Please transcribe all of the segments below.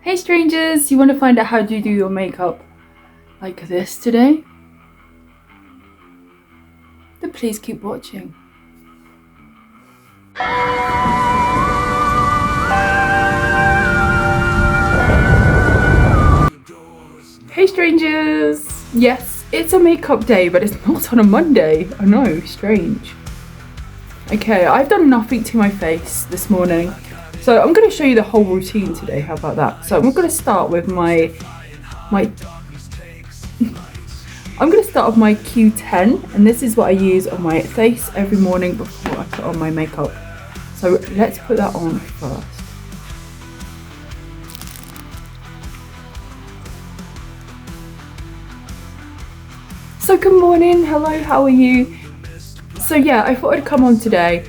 Hey strangers, you want to find out how to do your makeup like this today? Then please keep watching. Hey strangers! Yes, it's a makeup day, but it's not on a Monday. I know, strange. Okay, I've done nothing to my face this morning. So I'm going to show you the whole routine today, how about that? So I'm going to start with my Q10, and this is what I use on my face every morning before I put on my makeup. So let's put that on first. So good morning, hello, how are you? So yeah, I thought I'd come on today.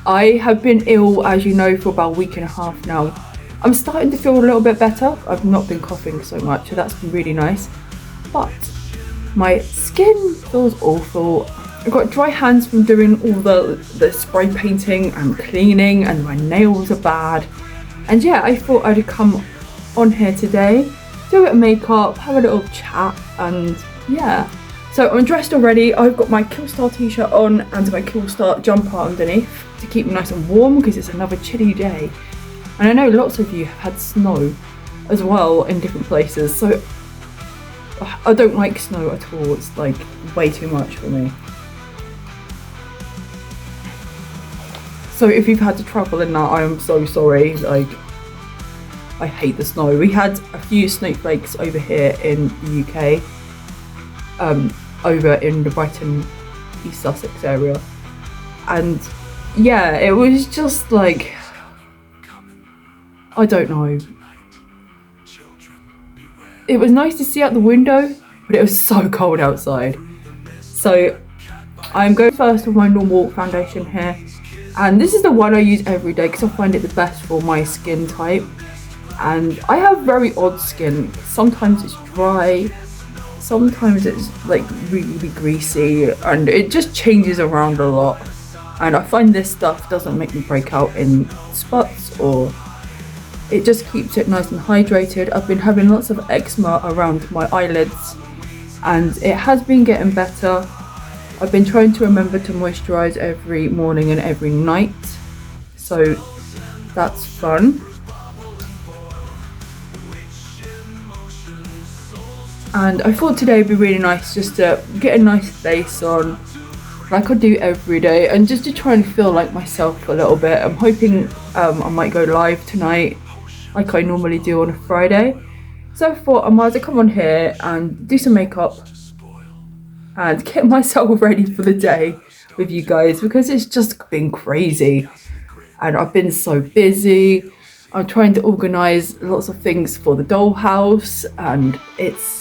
I have been ill, as you know, for about a week and a half now. I'm starting to feel a little bit better. I've not been coughing so much, so that's been really nice. But my skin feels awful. I've got dry hands from doing all the spray painting and cleaning, and my nails are bad. And yeah, I thought I'd come on here today, do a bit of makeup, have a little chat, and yeah. So I'm dressed already. I've got my Killstar t-shirt on and my Killstar jumper underneath to keep me nice and warm because it's another chilly day. And I know lots of you have had snow as well in different places, so I don't like snow at all. It's like way too much for me. So if you've had to travel in that, I am so sorry. Like, I hate the snow. We had a few snowflakes over here in the UK. Over in the Brighton, East Sussex area, and yeah, it was just like, I don't know. It was nice to see out the window, but it was so cold outside. So I'm going first with my normal foundation here, and this is the one I use every day because I find it the best for my skin type. And I have very odd skin. Sometimes it's dry, sometimes it's like really greasy, and it just changes around a lot. And I find this stuff doesn't make me break out in spots, or it just keeps it nice and hydrated. I've been having lots of eczema around my eyelids, and it has been getting better. I've been trying to remember to moisturize every morning and every night, so that's fun. And I thought today would be really nice just to get a nice face on, like I do every day, and just to try and feel like myself a little bit. I'm hoping I might go live tonight, like I normally do on a Friday. So I thought I might as well come on here and do some makeup and get myself ready for the day with you guys, because it's just been crazy and I've been so busy. I'm trying to organise lots of things for the dollhouse, and it's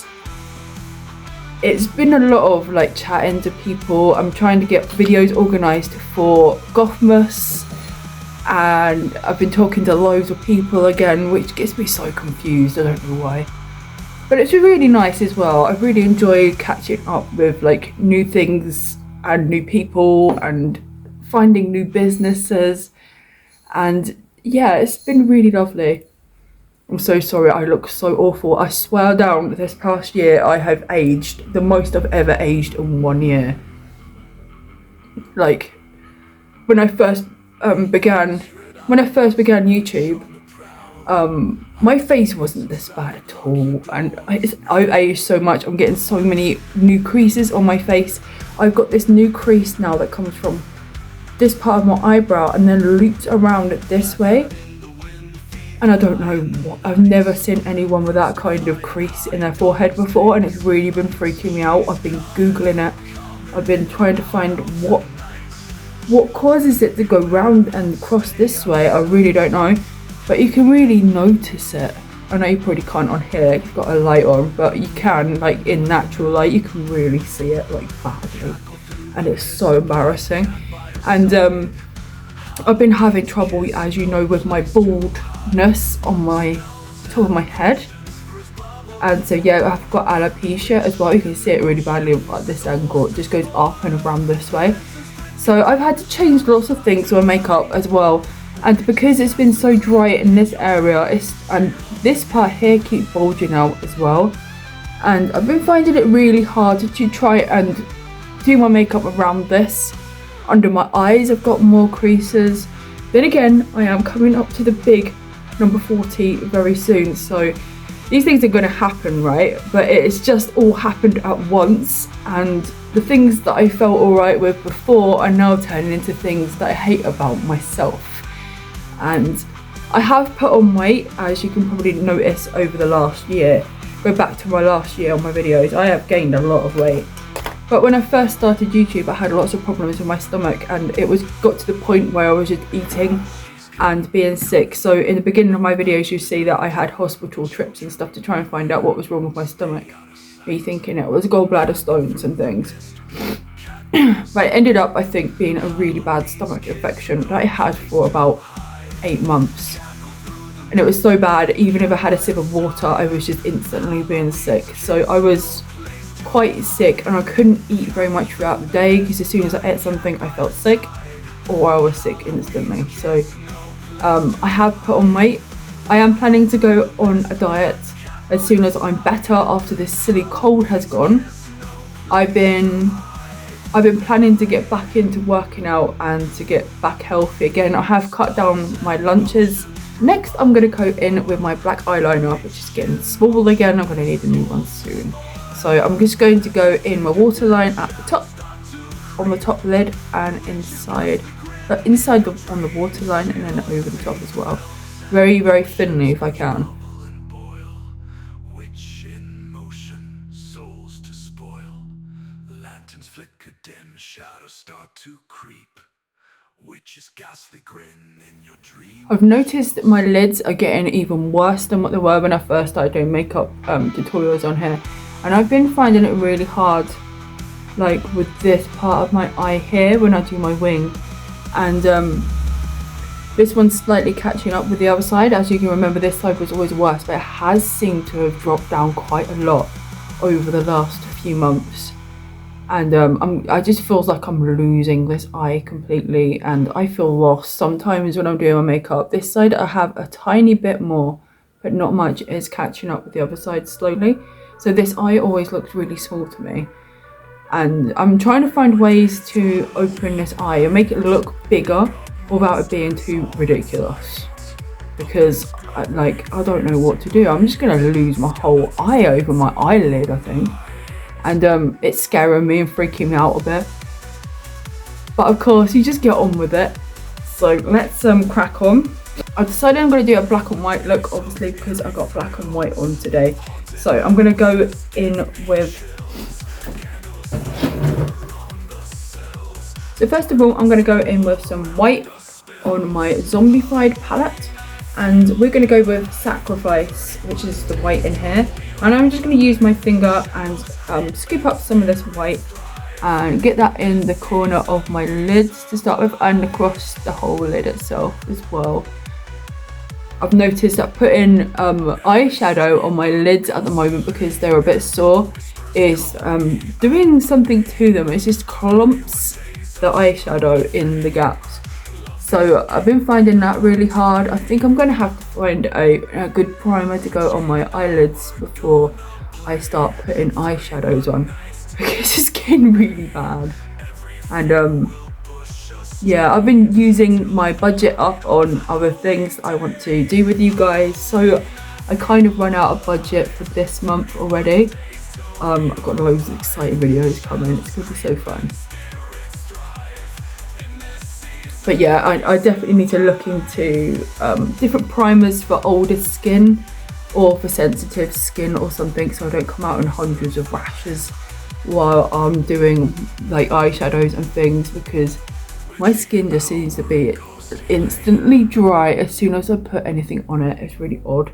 been a lot of like chatting to people. I'm trying to get videos organised for Gothmas, and I've been talking to loads of people again, which gets me so confused. I don't know why, but it's really nice as well. I really enjoy catching up with like new things and new people and finding new businesses, and yeah, it's been really lovely. I'm so sorry I look so awful. I swear down, this past year I have aged the most I've ever aged in 1 year. Like, when I first began YouTube, my face wasn't this bad at all, and I've aged so much. I'm getting so many new creases on my face. I've got this new crease now that comes from this part of my eyebrow and then loops around this way. And I don't know what, I've never seen anyone with that kind of crease in their forehead before, and it's really been freaking me out. I've been Googling it. I've been trying to find what causes it to go round and cross this way. I really don't know, but you can really notice it. I know you probably can't on here, you've got a light on, but you can, like in natural light, you can really see it like badly, and it's so embarrassing. And I've been having trouble, as you know, with my baldness on my top of my head. And so yeah, I've got alopecia as well. You can see it really badly at this angle. It just goes up and around this way. So I've had to change lots of things with my makeup as well. And because it's been so dry in this area, and this part here keeps bulging out as well. And I've been finding it really hard to try and do my makeup around this. Under my eyes, I've got more creases. Then again, I am coming up to the big number 40 very soon. So these things are going to happen, right? But it's just all happened at once. And the things that I felt alright with before are now turning into things that I hate about myself. And I have put on weight, as you can probably notice over the last year. Go back to my last year on my videos, I have gained a lot of weight. But when I first started YouTube, I had lots of problems with my stomach, and it got to the point where I was just eating and being sick. So in the beginning of my videos, you see that I had hospital trips and stuff to try and find out what was wrong with my stomach. Me thinking it was gallbladder stones and things. But it ended up, I think, being a really bad stomach infection that I had for about 8 months. And it was so bad, even if I had a sip of water, I was just instantly being sick. So I was quite sick, and I couldn't eat very much throughout the day, because as soon as I ate something I felt sick, or I was sick instantly. So I have put on weight. I am planning to go on a diet as soon as I'm better after this silly cold has gone. I've been planning to get back into working out and to get back healthy again. I have cut down my lunches. Next, I'm going to go in with my black eyeliner, which is getting small again. I'm going to need a new one soon. So I'm just going to go in my waterline at the top, on the top lid, and inside on the waterline, and then over the top as well. Very, very thinly if I can. I've noticed that my lids are getting even worse than what they were when I first started doing makeup tutorials on here. And I've been finding it really hard, like with this part of my eye here when I do my wing. And this one's slightly catching up with the other side. As you can remember, this side was always worse, but it has seemed to have dropped down quite a lot over the last few months. And I just feels like I'm losing this eye completely, and I feel lost sometimes when I'm doing my makeup. This side I have a tiny bit more, but not much. Is catching up with the other side slowly. So this eye always looks really small to me. And I'm trying to find ways to open this eye and make it look bigger without it being too ridiculous. Because I don't know what to do. I'm just gonna lose my whole eye over my eyelid, I think. And it's scaring me and freaking me out a bit. But of course, you just get on with it. So let's crack on. I've decided I'm going to do a black and white look, obviously, because I got black and white on today. So I'm going to go in with... So first of all, I'm going to go in with some white on my zombified palette. And we're going to go with Sacrifice, which is the white in here. And I'm just going to use my finger and scoop up some of this white and get that in the corner of my lids to start with, and across the whole lid itself as well. I've noticed that putting eyeshadow on my lids at the moment, because they're a bit sore, is doing something to them. It just clumps the eyeshadow in the gaps. So I've been finding that really hard. I think I'm going to have to find a good primer to go on my eyelids before I start putting eyeshadows on, because it's getting really bad. And yeah, I've been using my budget up on other things I want to do with you guys, so I kind of run out of budget for this month already. I've got loads of exciting videos coming. It's going to be so fun. But yeah, I definitely need to look into different primers for older skin or for sensitive skin or something, so I don't come out in hundreds of rashes while I'm doing like eyeshadows and things, because my skin just seems to be instantly dry as soon as I put anything on it. It's really odd.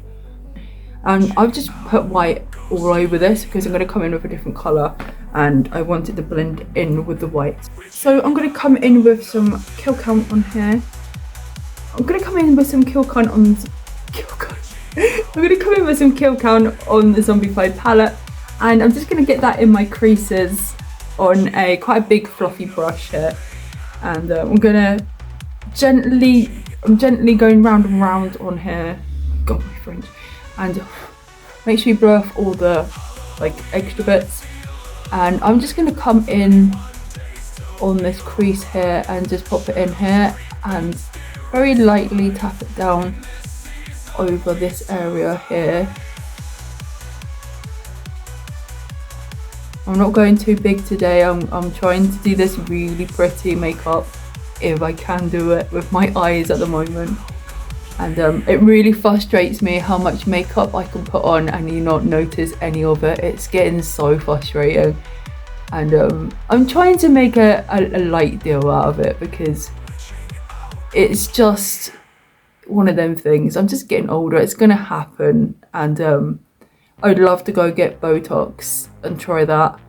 And I've just put white all over this because I'm going to come in with a different colour and I want it to blend in with the white. So I'm going to come in with some Kill Count on here. I'm going to come in with some Kill Count on the Zombified palette, and I'm just going to get that in my creases on a quite a big fluffy brush here, and I'm going to gently I'm gently going round and round on here, got my French, and make sure you blow off all the like extra bits. And I'm just going to come in on this crease here and just pop it in here and very lightly tap it down over this area here. I'm not going too big today. I'm trying to do this really pretty makeup if I can do it with my eyes at the moment. And it really frustrates me how much makeup I can put on and you not notice any of it. It's getting so frustrating. And I'm trying to make a light deal out of it because it's just one of them things. I'm just getting older. It's gonna happen. And I'd love to go get Botox and try that,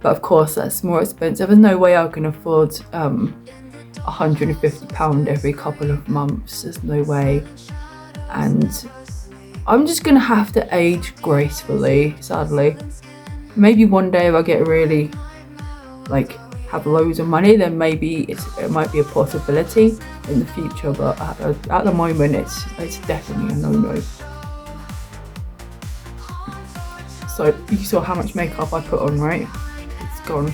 but of course that's more expensive. There's no way I can afford £150 every couple of months. There's no way. And I'm just gonna have to age gracefully, sadly. Maybe one day if I get really like have loads of money, then maybe it might be a possibility in the future, but at the moment it's definitely a no-no. So you saw how much makeup I put on, right? It's gone.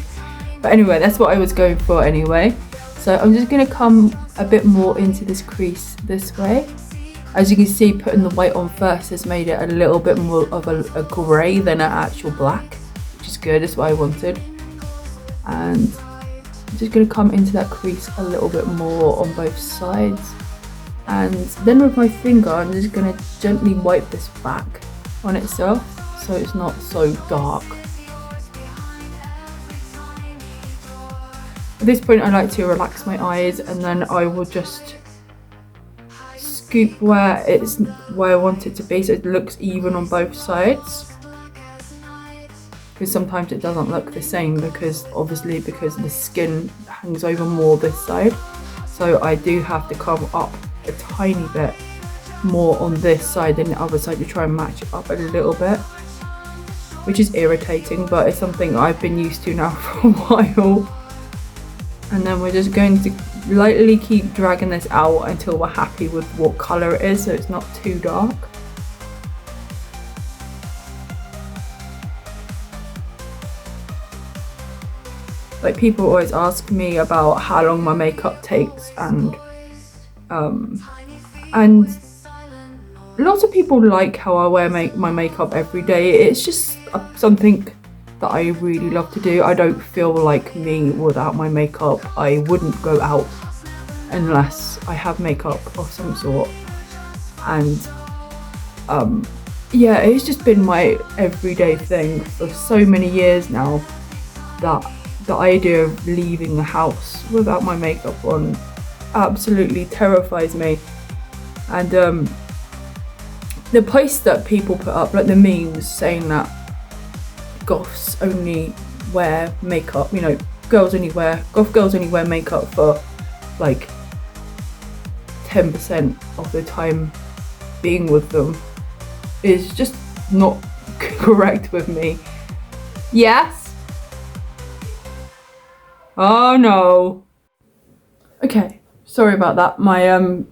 But anyway, that's what I was going for anyway. So I'm just going to come a bit more into this crease this way. As you can see, putting the white on first has made it a little bit more of a grey than an actual black, which is good. That's what I wanted. And I'm just going to come into that crease a little bit more on both sides. And then with my finger, I'm just going to gently wipe this back on itself, so it's not so dark. At this point I like to relax my eyes, and then I will just scoop where I want it to be so it looks even on both sides. Because sometimes it doesn't look the same because the skin hangs over more this side. So I do have to come up a tiny bit more on this side than the other side to try and match it up a little bit, which is irritating, but it's something I've been used to now for a while. And then we're just going to lightly keep dragging this out until we're happy with what colour it is, so it's not too dark. Like, people always ask me about how long my makeup takes, and lots of people like how I wear my makeup every day. It's just something that I really love to do. I don't feel like me without my makeup. I wouldn't go out unless I have makeup of some sort. And yeah, it's just been my everyday thing for so many years now that the idea of leaving the house without my makeup on absolutely terrifies me. And the posts that people put up, like the memes saying that Goths only wear makeup, you know, Goth girls only wear makeup for like 10% of the time being with them, is just not correct with me. Yes? Oh no. Okay, sorry about that. My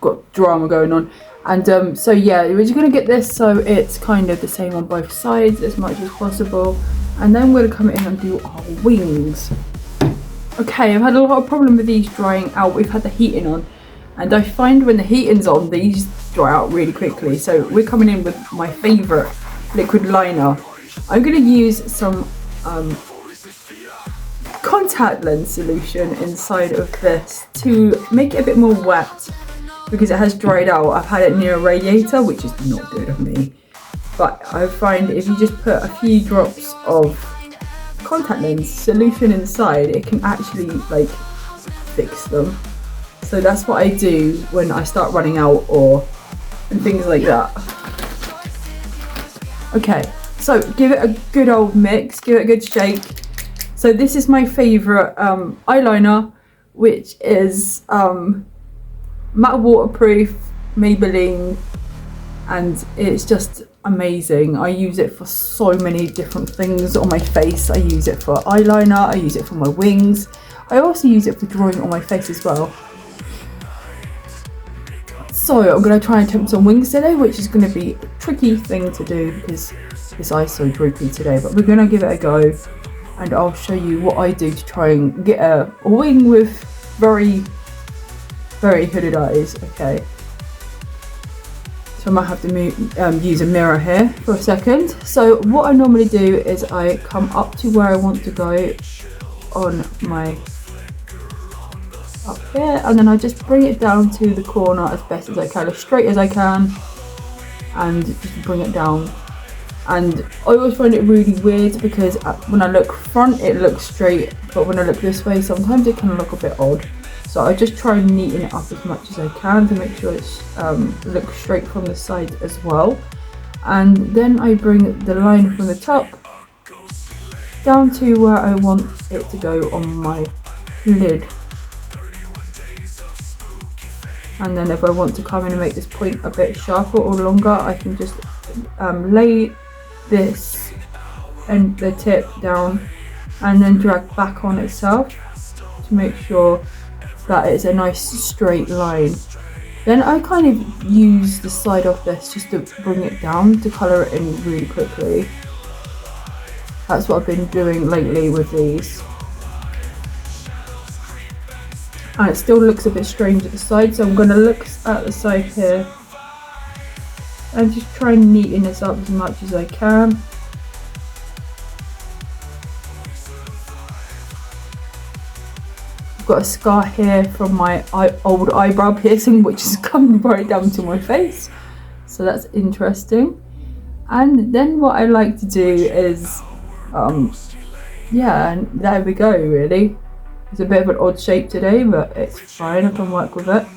got drama going on. And so yeah, we're just going to get this so it's kind of the same on both sides as much as possible. And then we're going to come in and do our wings. Okay, I've had a lot of problem with these drying out. We've had the heating on, and I find when the heating's on, these dry out really quickly. So we're coming in with my favourite liquid liner. I'm going to use some contact lens solution inside of this to make it a bit more wet, because it has dried out. I've had it near a radiator, which is not good of me. But I find if you just put a few drops of contact lens solution inside, it can actually like fix them. So that's what I do when I start running out and things like that. Okay, so give it a good old mix, give it a good shake. So this is my favourite eyeliner, which is matte waterproof Maybelline, and it's just amazing. I use it for so many different things on my face. I use it for eyeliner, I use it for my wings. I also use it for drawing on my face as well. So I'm going to try and attempt some wings today, which is going to be a tricky thing to do because this eye's so droopy today, but we're going to give it a go, and I'll show you what I do to try and get a wing with very, very hooded eyes. Okay, so I might have to use a mirror here for a second. So what I normally do is I come up to where I want to go on my up here, and then I just bring it down to the corner as best as I can, as straight as I can, and just bring it down. And I always find it really weird because when I look front it looks straight, but when I look this way sometimes it can look a bit odd. So I just try and neaten it up as much as I can to make sure it looks straight from the side as well. And then I bring the line from the top down to where I want it to go on my lid. And then if I want to come in and make this point a bit sharper or longer, I can just lay this and the tip down and then drag back on itself to make sure that it's a nice straight line. Then I kind of use the side of this just to bring it down to colour it in really quickly. That's what I've been doing lately with these. And it still looks a bit strange at the side, so I'm going to look at the side here and just try and neaten this up as much as I can. I've got a scar here from my old eyebrow piercing, which is coming right down to my face, so that's interesting. And then what I like to do is yeah, and there we go really. It's a bit of an odd shape today, but it's fine, I can work with it.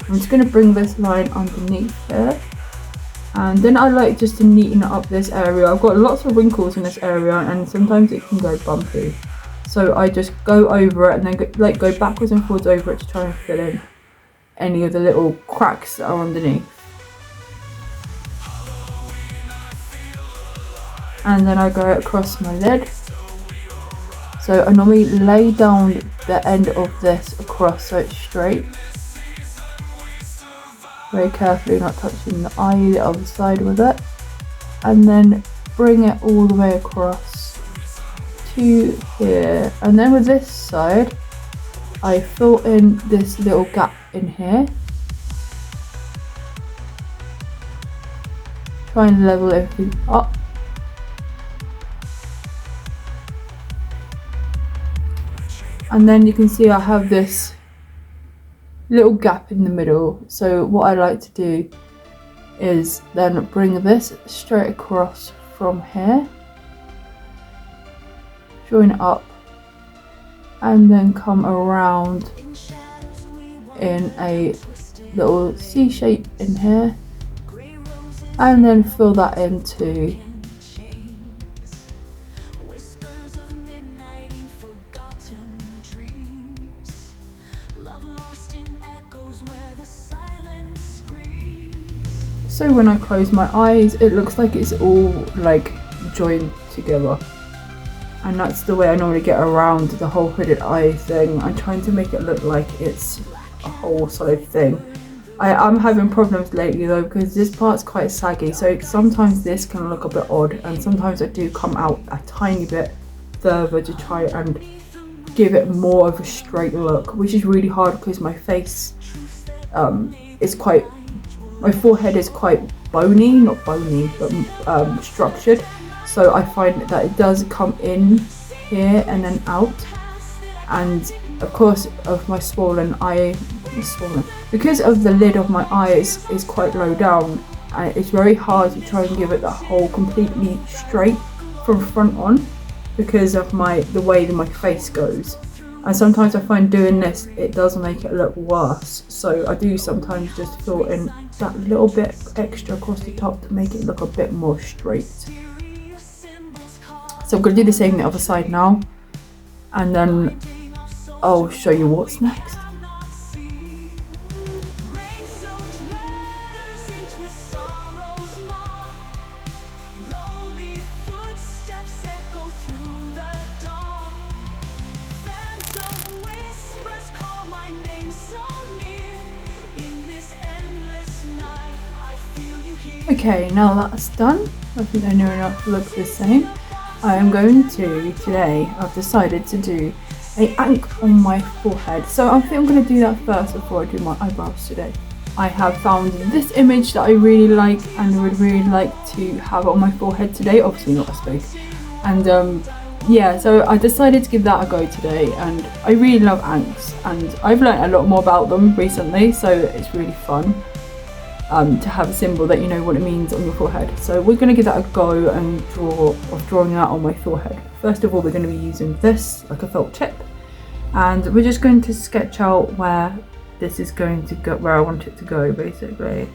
I'm just going to bring this line underneath here, and then I like just to neaten up this area. I've got lots of wrinkles in this area and sometimes it can go bumpy, so I just go over it and then go backwards and forwards over it to try and fill in any of the little cracks that are underneath. And then I go across my lid. So I normally lay down the end of this across so it's straight. Very carefully, not touching the eye, the other side with it. And then bring it all the way across to here. And then with this side, I fill in this little gap in here. Try and level everything up. And then you can see I have this little gap in the middle. So what I like to do is then bring this straight across from here, join it up, and then come around in a little C shape in here, and then fill that in too. So when I close my eyes, it looks like it's all like joined together, and that's the way I normally get around the whole hooded eye thing. I'm trying to make it look like it's a whole solid thing. I'm having problems lately though because this part's quite saggy, so sometimes this can look a bit odd, and sometimes I do come out a tiny bit further to try and give it more of a straight look, which is really hard because my face is quite, my forehead is quite bony, not bony, but structured. So I find that it does come in here and then out. And of course, of my because of the lid of my eyes is quite low down, and it's very hard to try and give it the whole completely straight from front on because of the way that my face goes. And sometimes I find doing this, it does make it look worse. So I do sometimes just fill in that little bit extra across the top to make it look a bit more straight. So I'm going to do the same on the other side now, and then I'll show you what's next. Okay, now that's done, I think they know enough to look the same. I am going to, today, I've decided to do a ink on my forehead. So I think I'm going to do that first before I do my eyebrows today. I have found this image that I really like and would really like to have on my forehead today, obviously not as big. And yeah, so I decided to give that a go today, and I really love inks and I've learnt a lot more about them recently, so it's really fun to have a symbol that you know what it means on your forehead. So we're going to give that a go and drawing that on my forehead. First of all, we're going to be using this, like a felt tip, and we're just going to sketch out where this is going to go, where I want it to go basically.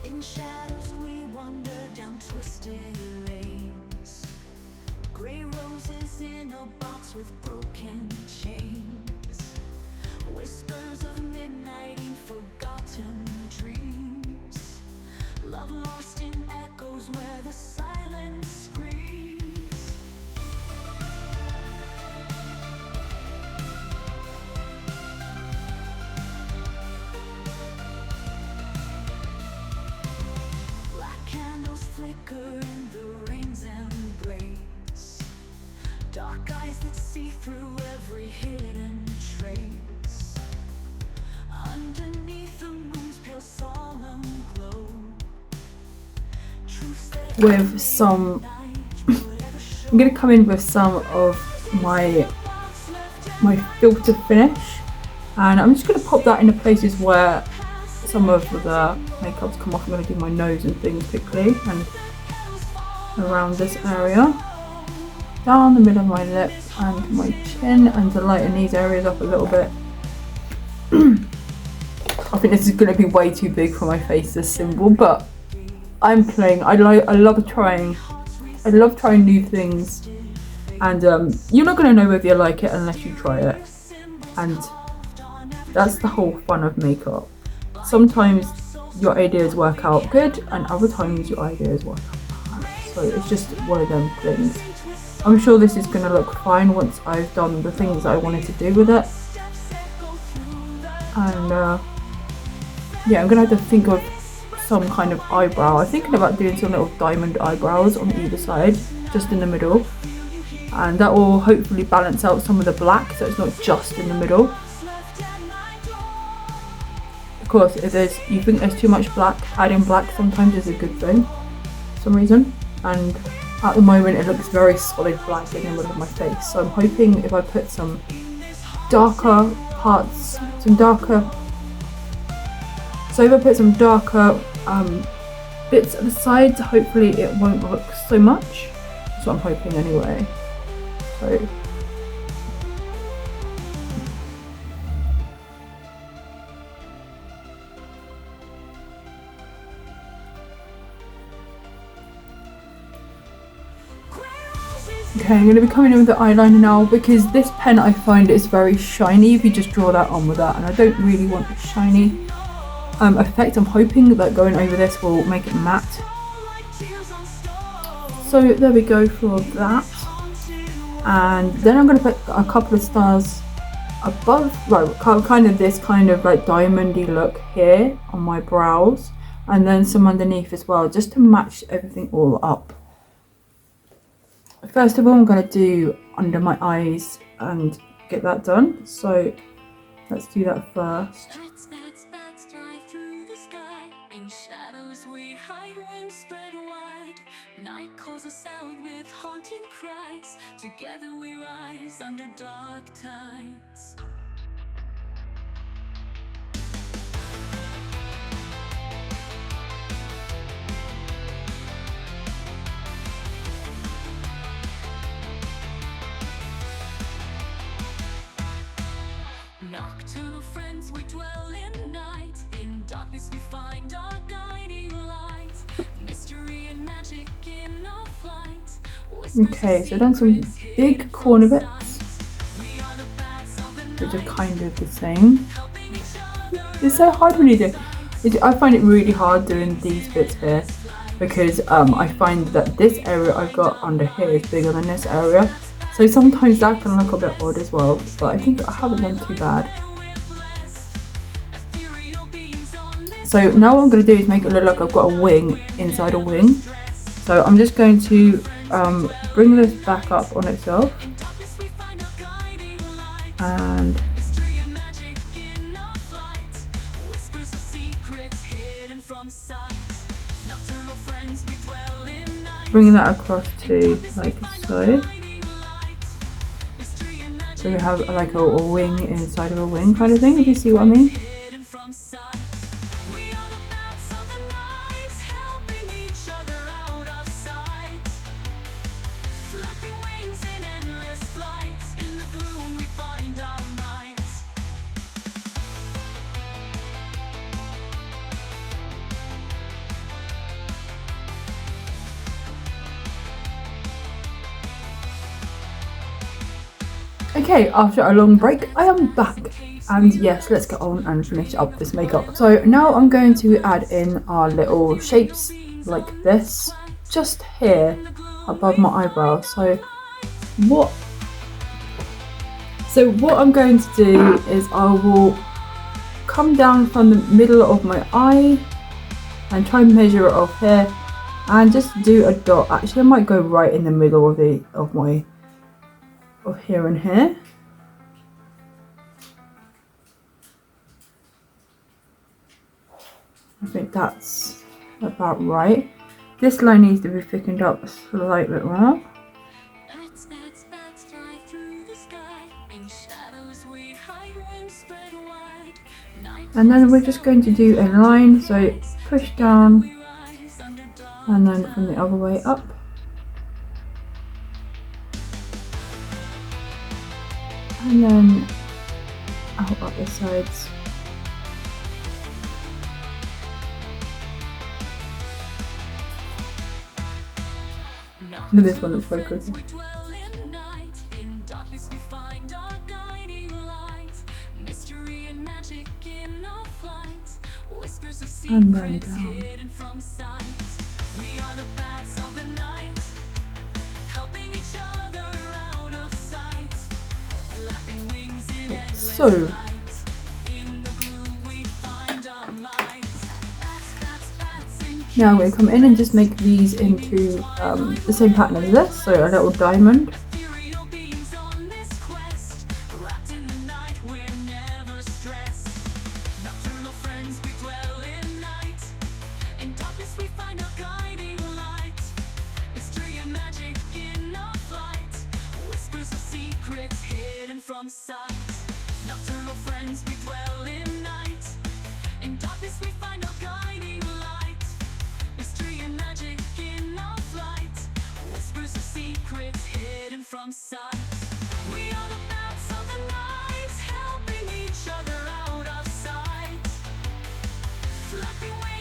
In shadows we wander down twisted lanes, grey roses in a box with broken chains, whispers of midnight in forgotten dreams, love lost in echoes where the silence screams. Flicker in the rain's embrace, dark eyes that see through every hidden trace, underneath the moon's pale solemn glow. With some I'm going to come in with some of my filter finish, and I'm just going to pop that into places where some of the makeup's come off. I'm going to do my nose and things quickly, and around this area, down the middle of my lip and my chin, and to lighten these areas up a little bit. I think this is going to be way too big for my face, this symbol, but I'm playing. I love trying new things, and you're not going to know whether you like it unless you try it, and that's the whole fun of makeup. Sometimes your ideas work out good, and other times your ideas work out bad. So it's just one of them things. I'm sure this is going to look fine once I've done the things that I wanted to do with it. And yeah, I'm going to have to think of some kind of eyebrow. I'm thinking about doing some little diamond eyebrows on either side, just in the middle. And that will hopefully balance out some of the black, so it's not just in the middle. Of course, if you think there's too much black, adding black sometimes is a good thing for some reason. And at the moment it looks very solid black in the middle of my face. So I'm hoping if I put some darker parts, So if I put some darker bits at the sides, hopefully it won't look so much. That's what I'm hoping anyway. So okay, I'm going to be coming in with the eyeliner now, because this pen I find is very shiny if you just draw that on with that, and I don't really want a shiny effect. I'm hoping that going over this will make it matte. So there we go for that. And then I'm going to put a couple of stars above, right, kind of this kind of like diamondy look here on my brows, and then some underneath as well, just to match everything all up. First of all, I'm going to do under my eyes and get that done. So let's do that first. Night calls us out with haunting cries. Together we rise under dark tides. Okay, so done some big corner bits, which are kind of the same. It's so hard when you do it. I find it really hard doing these bits here because I find that this area I've got under here is bigger than this area. So sometimes that can look a bit odd as well, but I think I haven't done too bad. So now what I'm going to do is make it look like I've got a wing inside a wing. So I'm just going to bring this back up on itself and bring that across to like so. So we have like a wing inside of a wing kind of thing, if you see what I mean. Okay, after a long break, I am back. And yes, let's get on and finish up this makeup. So now I'm going to add in our little shapes like this, just here above my eyebrow. So what I'm going to do is I will come down from the middle of my eye and try and measure it off here and just do a dot. Actually, I might go right in the middle of here and here. I think that's about right. This line needs to be thickened up slightly more. And then we're just going to do a line, so push down and then from the other way up. And then out up the sides. This one looks quite good. And then down. So now I'm going to come in and just make these into the same pattern as this, so a little diamond.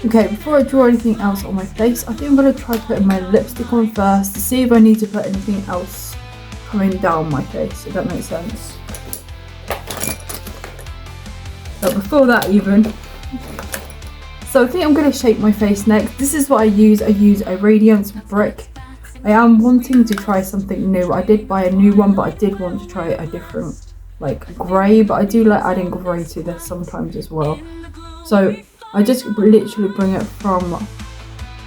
Okay, before I draw anything else on my face, I think I'm going to try putting my lipstick on first to see if I need to put anything else coming down my face, if that makes sense. But before that even, so I think I'm going to shape my face next. This is what I use a radiance brick. I am wanting to try something new. I did buy a new one, but I did want to try a different, like grey, but I do like adding grey to this sometimes as well. So I just literally bring it from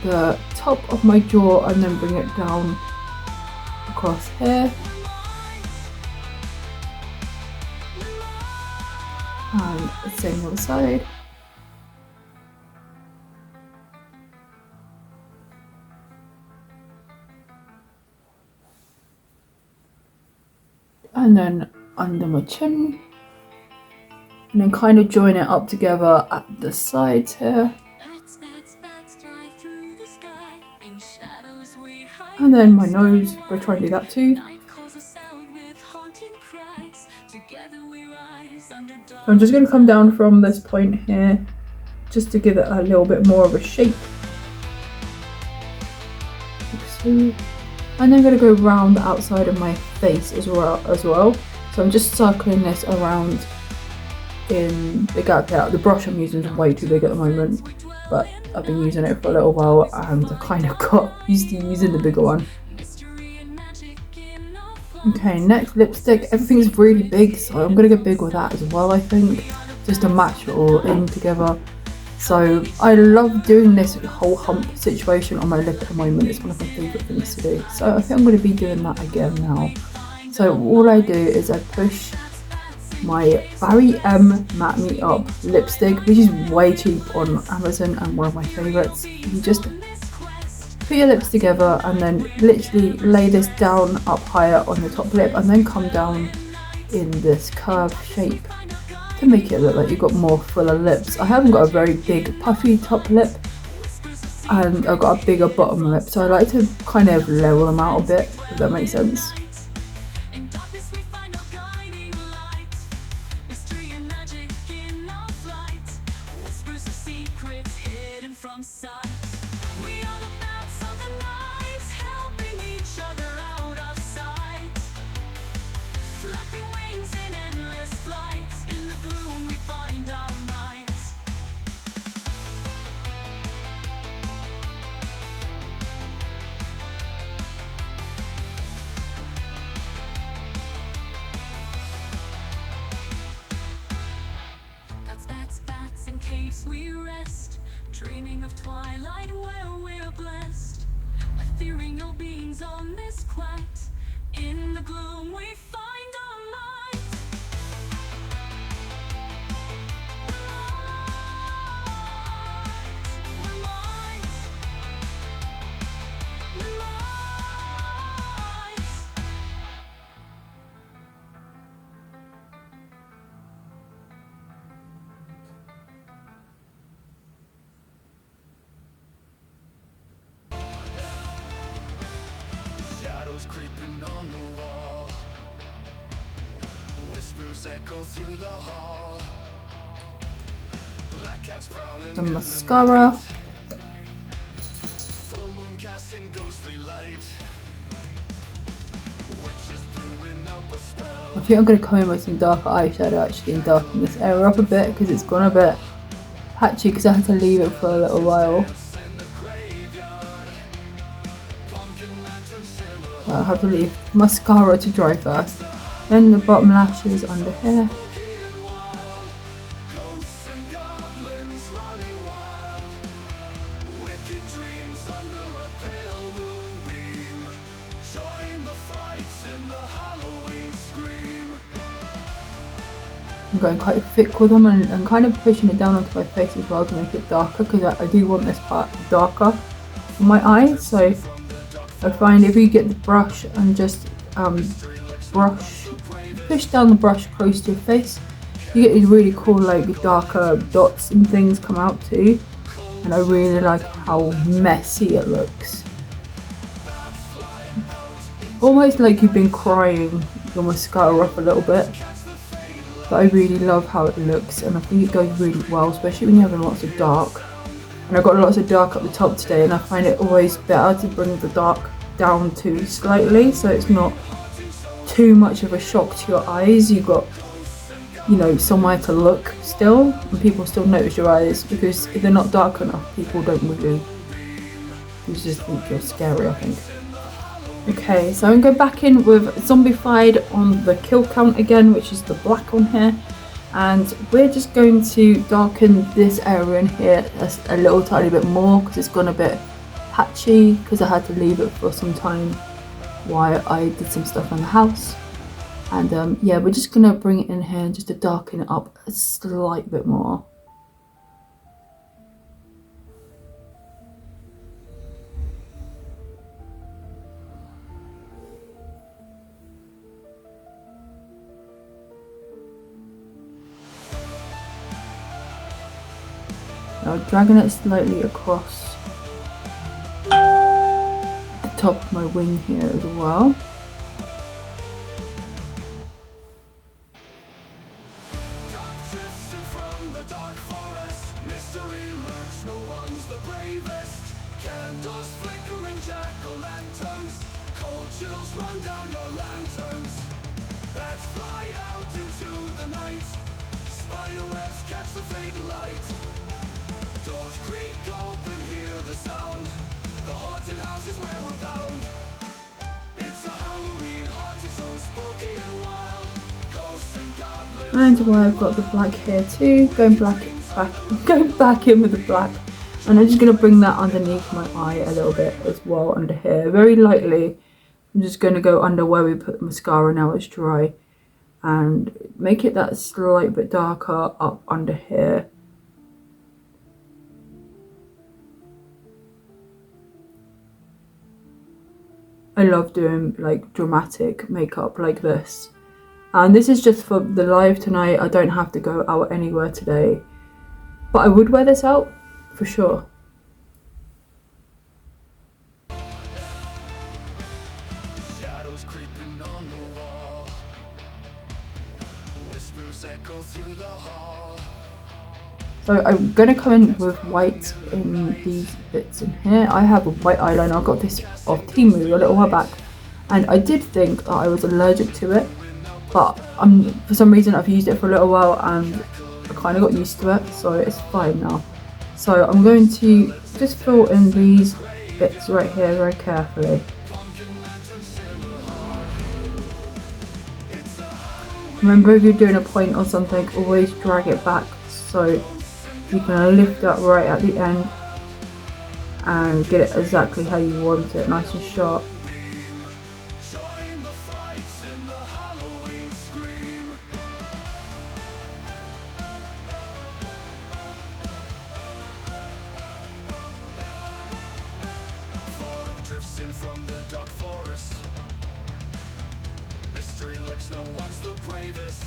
the top of my jaw and then bring it down across here. And the same other side. And then under my chin. And then kind of join it up together at the sides here. And then my nose, we'll try and do that too. So I'm just going to come down from this point here, just to give it a little bit more of a shape. Like so. And then I'm going to go round the outside of my face as well. So I'm just circling this around in the gap there. The brush I'm using is way too big at the moment, but I've been using it for a little while and I kind of got used to using the bigger one. Okay, next lipstick. Everything's really big, so I'm going to go big with that as well, I think, just to match it all in together. So I love doing this whole hump situation on my lip at the moment. It's one of my favourite things to do. So I think I'm going to be doing that again now. So all I do is I push my Barry M Matte Me Up lipstick, which is way cheap on Amazon and one of my favourites. You just put your lips together and then literally lay this down up higher on the top lip and then come down in this curved shape to make it look like you've got more fuller lips. I haven't got a very big puffy top lip and I've got a bigger bottom lip, so I like to kind of level them out a bit, if that makes sense. We rest, dreaming of twilight where we're blessed, ethereal beings on this quest. In the gloom we find our light. Creeping on the wall, whispers echo through the hall. Black cats prowling. Some mascara. Full moon casting ghostly light. Witches brewing up a spell. I think I'm going to come in with some darker eyeshadow actually and darken this area up a bit because it's gone a bit patchy because I had to leave it for a little while. I have to leave mascara to dry first. Then the bottom lashes under here. I'm going quite thick with them and kind of pushing it down onto my face as well to make it darker because I do want this part darker on my eyes. So I find if you get the brush and just push down the brush close to your face, you get these really cool like darker dots and things come out too, and I really like how messy it looks. Almost like you've been crying your mascara up a little bit, but I really love how it looks and I think it goes really well, especially when you're having lots of dark. And I've got lots of dark up the top today and I find it always better to bring the dark down too slightly so it's not too much of a shock to your eyes. You've got, you know, somewhere to look still and people still notice your eyes, because if they're not dark enough people don't really, you just think you're scary, I think. Okay, so I'm going to go back in with Zombified on the kill count again, which is the black on here. And we're just going to darken this area in here a little tiny bit more because it's gone a bit patchy because I had to leave it for some time while I did some stuff in the house. And yeah, we're just going to bring it in here just to darken it up a slight bit more. Now dragging it slightly across the top of my wing here as well. chills run down your lanterns. Bats fly out into the night. Spiderwebs catch the faint light. Doors creak open, hear the sound. The haunted house is where we're bound. It's a Halloween haunted, so spooky and wild. Ghosts and goblins. And where I've got the black here too, going back in with the black. And I'm just going to bring that underneath my eye a little bit as well, under here, very lightly. I'm just going to go under where we put the mascara now it's dry, and make it that slight bit darker up under here. I love doing like dramatic makeup like this. And this is just for the live tonight. I don't have to go out anywhere today. But I would wear this out for sure. Shadows creeping on the wall. Whispers echo through the hall. So I'm going to come in with white in these bits in here. I have a white eyeliner. I got this off Temu a little while back. And I did think that I was allergic to it. But for some reason I've used it for a little while and I kind of got used to it. So it's fine now. So I'm going to just fill in these bits right here very carefully. Remember, if you're doing a point or something, always drag it back so you can lift up right at the end and get it exactly how you want it, nice and sharp. From the dark forest, mystery lurks, no one's the bravest.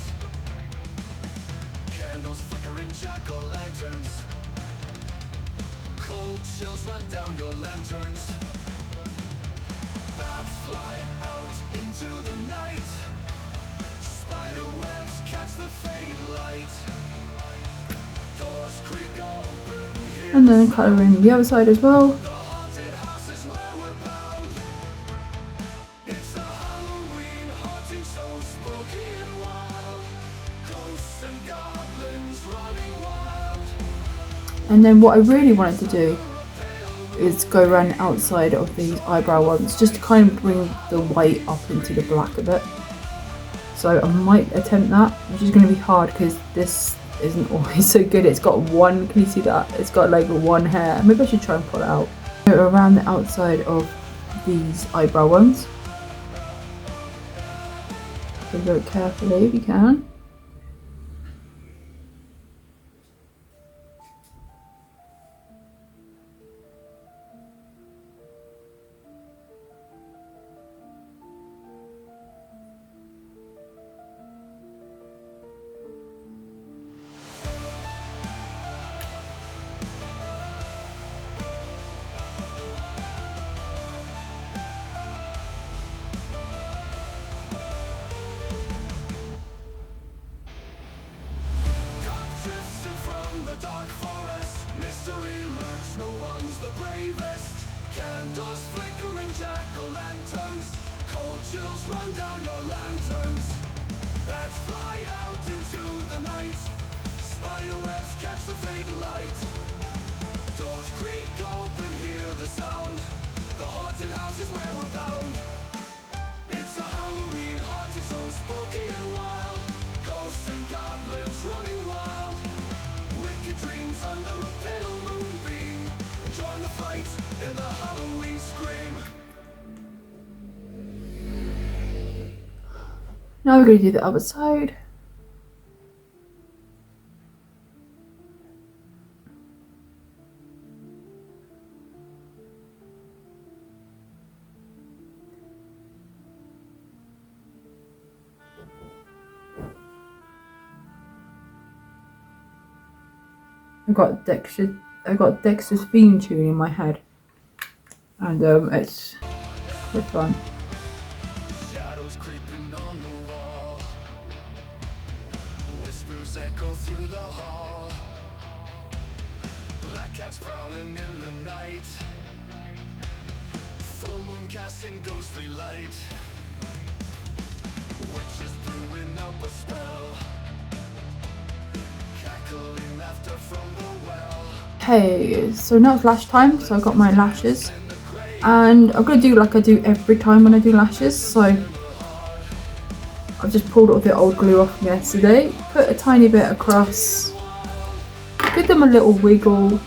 Candles flickering, jack-o'-lanterns. Cold chills run down your lanterns. Bats fly out into the night. Spiderwebs catch the faint light. Doors creak open. And then colour in the other side as well. And then what I really wanted to do is go around the outside of these eyebrow ones, just to kind of bring the white up into the black a bit. So I might attempt that, which is going to be hard because this isn't always so good. It's got one, can you see that? It's got like one hair. Maybe I should try and pull it out. So around the outside of these eyebrow ones. So do it carefully if you can. Dark forest, mystery lurks, no one's the bravest. Candles flickering, jack-o'-lanterns. Cold chills run down your lanterns. Bats fly out into the night. Spiderwebs catch the faint light. Doors creak open, hear the sound. The haunted house is where we're bound. It's a Halloween haunted, so spooky and wild. Ghosts and goblins running wild. Dreams under a pale moonbeam. Join the fight in the Halloween scream. Now we're going to do the other side. I got Dexter's theme tune in my head, and it's quite fun. Shadows creeping on the wall. Whispers echo through the hall. Black cats prowling in the night. Full moon casting ghostly light. Witches brewing up a spell, cackling laughter from the well. Hey, so now it's lash time, so I got my lashes. And I'm going to do like I do every time when I do lashes. So I've just pulled all the old glue off from yesterday. Put a tiny bit across. Give them a little wiggle.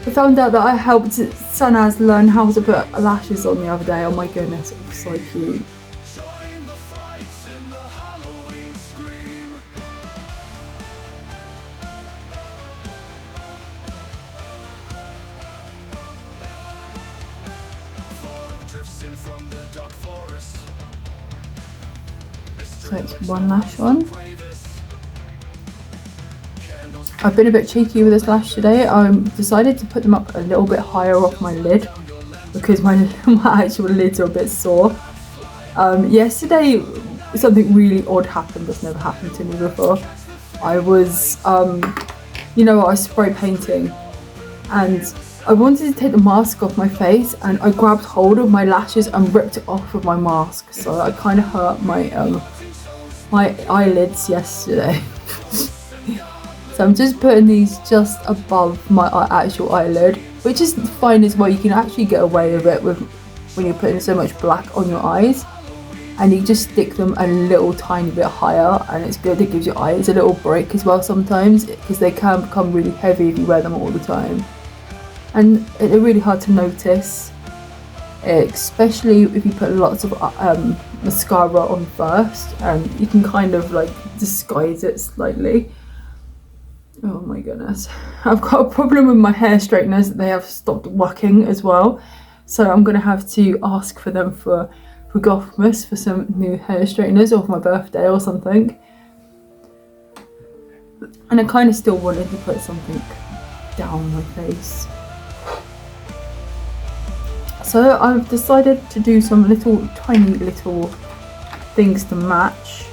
I found out that I helped Sanaz learn how to put lashes on the other day. Oh my goodness, it was so cute. Join the fights in the Halloween scream. Fog drifts in from the dark forest. So it's one lash on. I've been a bit cheeky with this lash today. I decided to put them up a little bit higher off my lid because my actual lids are a bit sore. Yesterday something really odd happened that's never happened to me before. I was, you know what, I was spray painting and I wanted to take the mask off my face and I grabbed hold of my lashes and ripped it off of my mask. So I kind of hurt my eyelids yesterday. So I'm just putting these just above my actual eyelid, which is fine as well. You can actually get away with it with when you're putting so much black on your eyes, and you just stick them a little tiny bit higher, and it's good. It gives your eyes a little break as well sometimes, because they can become really heavy if you wear them all the time, and they're really hard to notice, especially if you put lots of mascara on first, and you can kind of like disguise it slightly. Oh my goodness, I've got a problem with my hair straighteners. They have stopped working as well, so I'm gonna have to ask for them for Gothmas for some new hair straighteners, or for my birthday or something. And I kind of still wanted to put something down my face, so I've decided to do some tiny little things to match.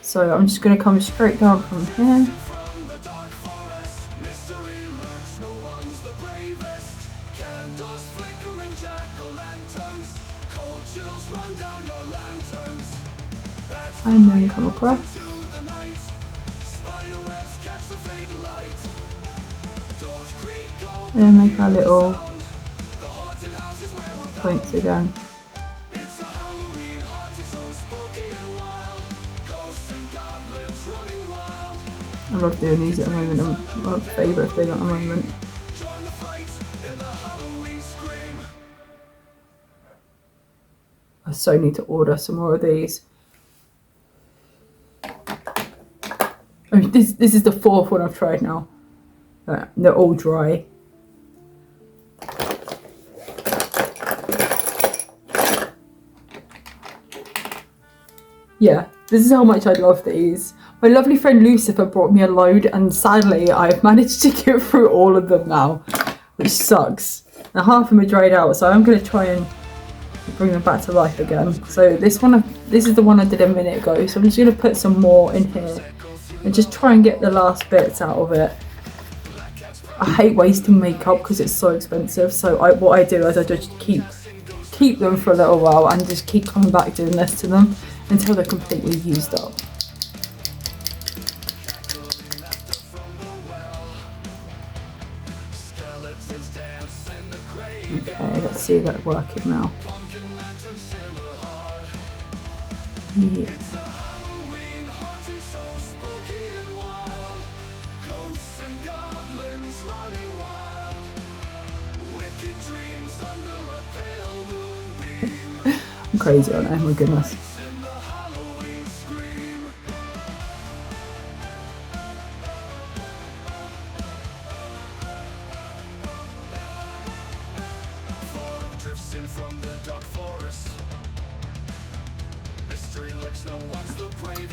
So I'm just going to come straight down from here. From the dark forest, mystery lurks, no one's the bravest. Candles flickering, jack-o'-lanterns, cold chills run down your lanterns. That's And then come across. through the night, spiderwebs catch the faint light. Doors creak, go And then make our little the haunted house is where we're points again. It's a Halloween haunted, so spooky and wild. Ghosts and goblins running wild. I love doing these at the moment. I'm my favourite thing at the moment. Join the fight in the Halloween scream. I so need to order some more of these. I mean, this is the fourth one I've tried now. They're all dry. Yeah, this is how much I love these. My lovely friend Lucifer brought me a load, and sadly I've managed to get through all of them now, which sucks. Now half of them are dried out, so I'm going to try and bring them back to life again. So this is the one I did a minute ago, so I'm just going to put some more in here and just try and get the last bits out of it. I hate wasting makeup because it's so expensive, so what I do is I just keep them for a little while and just keep coming back doing this to them until they're completely used up. Okay, let's see that working now. Yeah. I'm crazy, aren't I? Oh my goodness.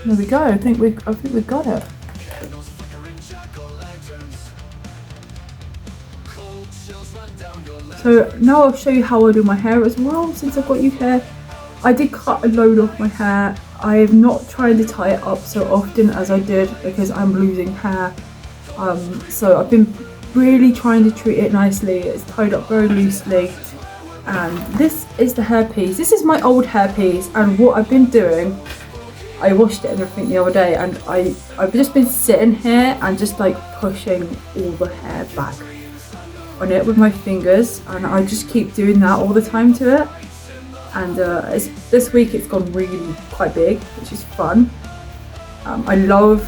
There we go. I think we've got it. So now I'll show you how I do my hair as well. Since I've got you here, I did cut a load off my hair. I have not tried to tie it up so often as I did because I'm losing hair. So I've been really trying to treat it nicely. It's tied up very loosely. And this is the hairpiece. This is my old hairpiece, and what I've been doing, I washed it and everything the other day, and I've just been sitting here and just like pushing all the hair back on it with my fingers, and I just keep doing that all the time to it. And this week it's gone really quite big, which is fun. I love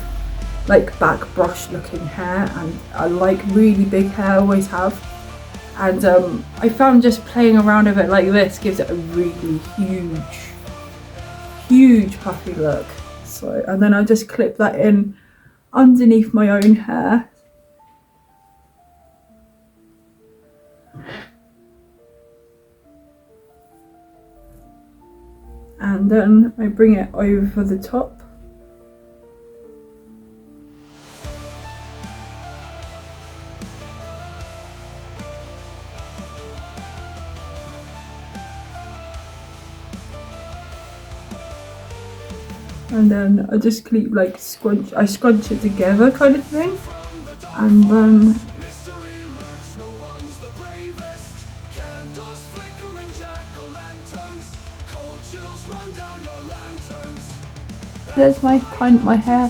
like back brush looking hair, and I like really big hair, I always have. And I found just playing around with it like this gives it a really huge puffy look. So, and then I just clip that in underneath my own hair. And then I bring it over the top. And then I just keep like I scrunch it together kind of thing. And then there's my hair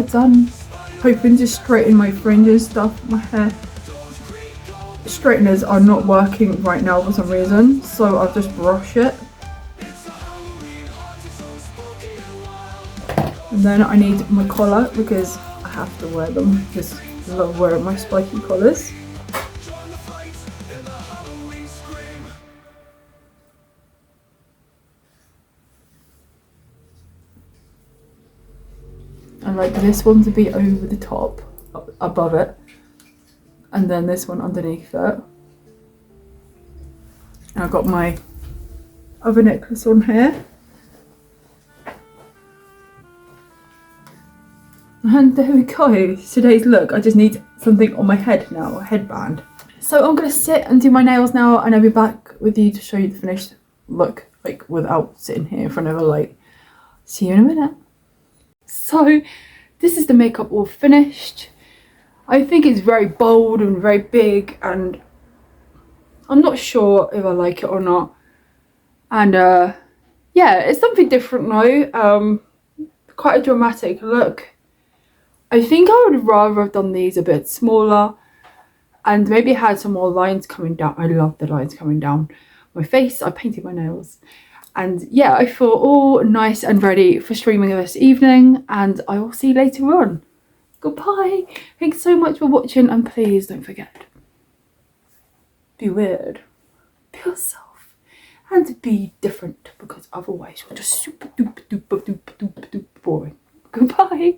done. Hoping to straighten my fringes stuff. My hair straighteners are not working right now for some reason, so I'll just brush it. And then I need my collar because I have to wear them because I love wearing my spiky collars. I like this one to be over the top, above it, and then this one underneath it. And I've got my other necklace on here. And there we go, today's look. I just need something on my head now, a headband. So I'm gonna sit and do my nails now, and I'll be back with you to show you the finished look, like without sitting here in front of a light. See you in a minute. So this is the makeup all finished. I think it's very bold and very big, and I'm not sure if I like it or not. And yeah, it's something different though. Quite a dramatic look. I think I would rather have done these a bit smaller and maybe had some more lines coming down. I love the lines coming down my face. I painted my nails. And yeah, I feel all nice and ready for streaming this evening, and I will see you later on. Goodbye. Thanks so much for watching, and please don't forget, be weird, be yourself, and be different, because otherwise you're just super duper boring. Goodbye.